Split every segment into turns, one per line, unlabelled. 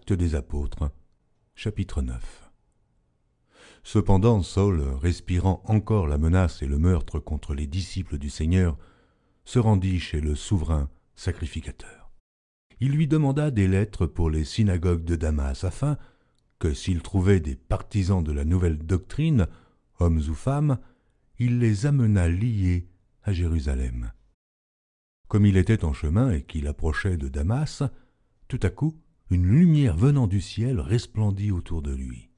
Actes des Apôtres, chapitre 9. Cependant, Saul, respirant encore la menace et le meurtre contre les disciples du Seigneur, se rendit chez le souverain sacrificateur. Il lui demanda des lettres pour les synagogues de Damas, afin que, s'il trouvait des partisans de la nouvelle doctrine, hommes ou femmes, il les amenât liés à Jérusalem. Comme il était en chemin et qu'il approchait de Damas, tout à coup, une lumière venant du ciel resplendit autour de lui.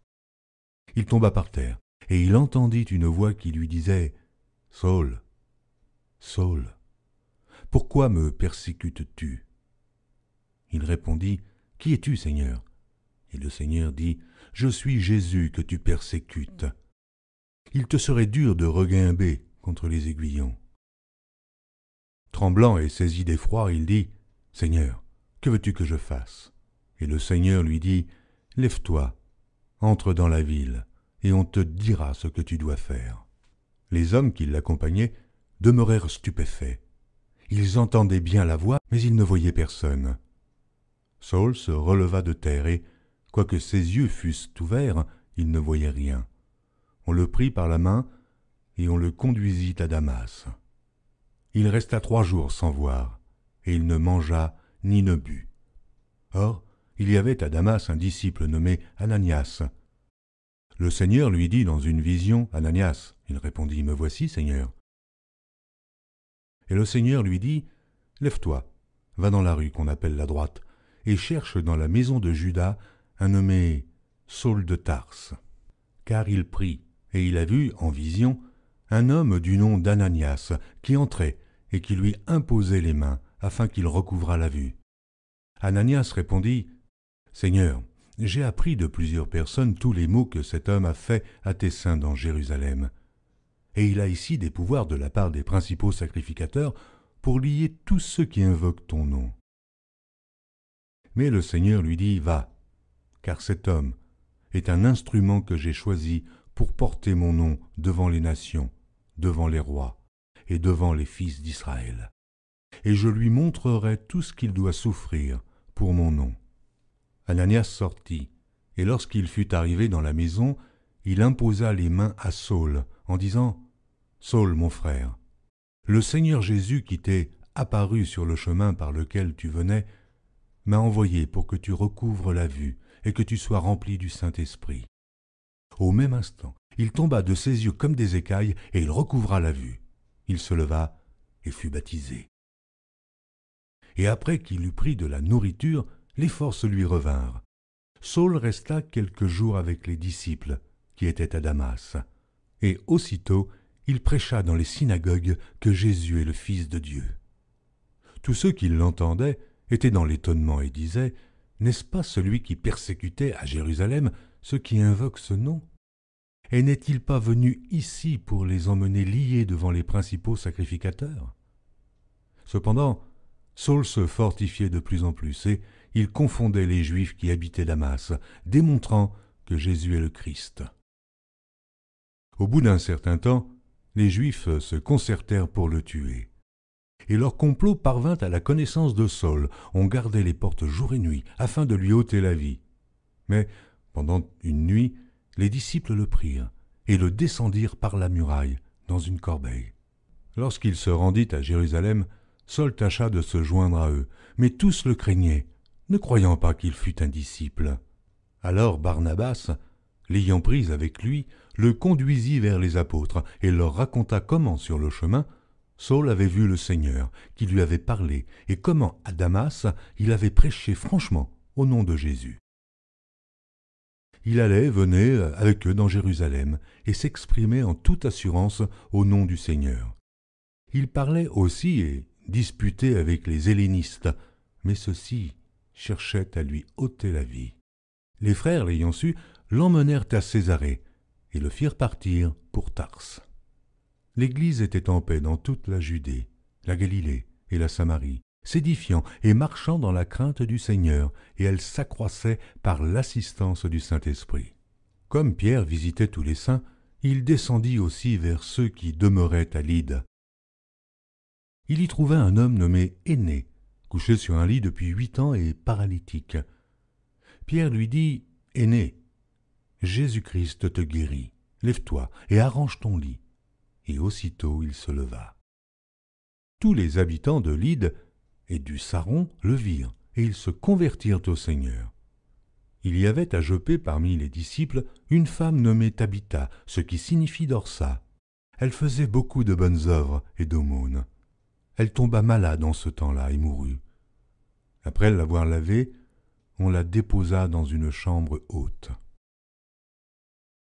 Il tomba par terre, et il entendit une voix qui lui disait « Saul, Saul, pourquoi me persécutes-tu » Il répondit « Qui es-tu, Seigneur » Et le Seigneur dit « Je suis Jésus que tu persécutes. Il te serait dur de reguimber contre les aiguillons. » Tremblant et saisi d'effroi, il dit « Seigneur, que veux-tu que je fasse » Et le Seigneur lui dit « Lève-toi, entre dans la ville, et on te dira ce que tu dois faire. » Les hommes qui l'accompagnaient demeurèrent stupéfaits. Ils entendaient bien la voix, mais ils ne voyaient personne. Saul se releva de terre et, quoique ses yeux fussent ouverts, il ne voyait rien. On le prit par la main et on le conduisit à Damas. Il resta 3 jours sans voir, et il ne mangea ni ne but. Or, il y avait à Damas un disciple nommé Ananias. Le Seigneur lui dit dans une vision, « Ananias » Il répondit, « Me voici, Seigneur. » Et le Seigneur lui dit, « Lève-toi, va dans la rue qu'on appelle la droite, et cherche dans la maison de Judas un nommé Saul de Tarse. » Car il prit, et il a vu, en vision, un homme du nom d'Ananias qui entrait et qui lui imposait les mains afin qu'il recouvrât la vue. Ananias répondit, « Seigneur, j'ai appris de plusieurs personnes tous les maux que cet homme a faits à tes saints dans Jérusalem. Et il a ici des pouvoirs de la part des principaux sacrificateurs pour lier tous ceux qui invoquent ton nom. » Mais le Seigneur lui dit, « Va, car cet homme est un instrument que j'ai choisi pour porter mon nom devant les nations, devant les rois et devant les fils d'Israël. Et je lui montrerai tout ce qu'il doit souffrir pour mon nom. » Ananias sortit, et lorsqu'il fut arrivé dans la maison, il imposa les mains à Saul, en disant, « Saul, mon frère, le Seigneur Jésus qui t'est apparu sur le chemin par lequel tu venais, m'a envoyé pour que tu recouvres la vue et que tu sois rempli du Saint-Esprit. » Au même instant, il tomba de ses yeux comme des écailles, et il recouvra la vue. Il se leva et fut baptisé. Et après qu'il eut pris de la nourriture, les forces lui revinrent. Saul resta quelques jours avec les disciples qui étaient à Damas, et aussitôt il prêcha dans les synagogues que Jésus est le Fils de Dieu. Tous ceux qui l'entendaient étaient dans l'étonnement et disaient, « N'est-ce pas celui qui persécutait à Jérusalem ceux qui invoquent ce nom ? Et n'est-il pas venu ici pour les emmener liés devant les principaux sacrificateurs ?» Cependant, Saul se fortifiait de plus en plus, et il confondait les Juifs qui habitaient Damas, démontrant que Jésus est le Christ. Au bout d'un certain temps, les Juifs se concertèrent pour le tuer. Et leur complot parvint à la connaissance de Saul. On gardait les portes jour et nuit, afin de lui ôter la vie. Mais, pendant une nuit, les disciples le prirent et le descendirent par la muraille dans une corbeille. Lorsqu'il se rendit à Jérusalem, Saul tâcha de se joindre à eux, mais tous le craignaient, ne croyant pas qu'il fût un disciple. Alors Barnabas, l'ayant pris avec lui, le conduisit vers les apôtres et leur raconta comment, sur le chemin, Saul avait vu le Seigneur, qui lui avait parlé, et comment, à Damas, il avait prêché franchement au nom de Jésus. Il allait, venait avec eux dans Jérusalem, et s'exprimait en toute assurance au nom du Seigneur. Il parlait aussi et disputait avec les hellénistes, mais ceux-ci cherchaient à lui ôter la vie. Les frères, l'ayant su, l'emmenèrent à Césarée et le firent partir pour Tarse. L'Église était en paix dans toute la Judée, la Galilée et la Samarie, s'édifiant et marchant dans la crainte du Seigneur, et elle s'accroissait par l'assistance du Saint-Esprit. Comme Pierre visitait tous les saints, il descendit aussi vers ceux qui demeuraient à Lyde. Il y trouva un homme nommé Énée, couché sur un lit depuis 8 ans et paralytique. Pierre lui dit, « Aîné, Jésus-Christ te guérit, lève-toi et arrange ton lit. » Et aussitôt il se leva. Tous les habitants de Lyde et du Saron le virent, et ils se convertirent au Seigneur. Il y avait à Joppé parmi les disciples une femme nommée Tabitha, ce qui signifie Dorsa. Elle faisait beaucoup de bonnes œuvres et d'aumônes. Elle tomba malade en ce temps-là et mourut. Après l'avoir lavée, on la déposa dans une chambre haute.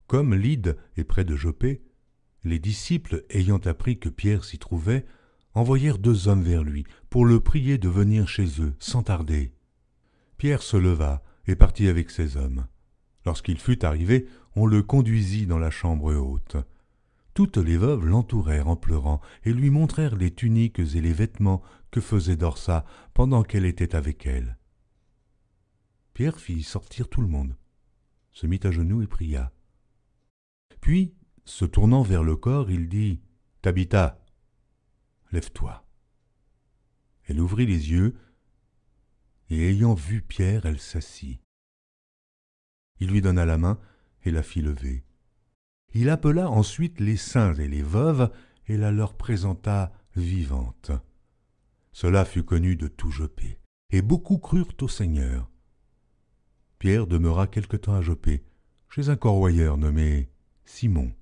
Comme Lyde est près de Joppé, les disciples, ayant appris que Pierre s'y trouvait, envoyèrent 2 hommes vers lui pour le prier de venir chez eux sans tarder. Pierre se leva et partit avec ces hommes. Lorsqu'il fut arrivé, on le conduisit dans la chambre haute. Toutes les veuves l'entourèrent en pleurant et lui montrèrent les tuniques et les vêtements que faisait Dorsa pendant qu'elle était avec elles. Pierre fit sortir tout le monde, se mit à genoux et pria. Puis, se tournant vers le corps, il dit « Tabitha, lève-toi. » Elle ouvrit les yeux, et ayant vu Pierre, elle s'assit. Il lui donna la main et la fit lever. Il appela ensuite les saints et les veuves et la leur présenta vivante. Cela fut connu de tout Joppé, et beaucoup crurent au Seigneur. Pierre demeura quelque temps à Joppé, chez un corroyeur nommé Simon.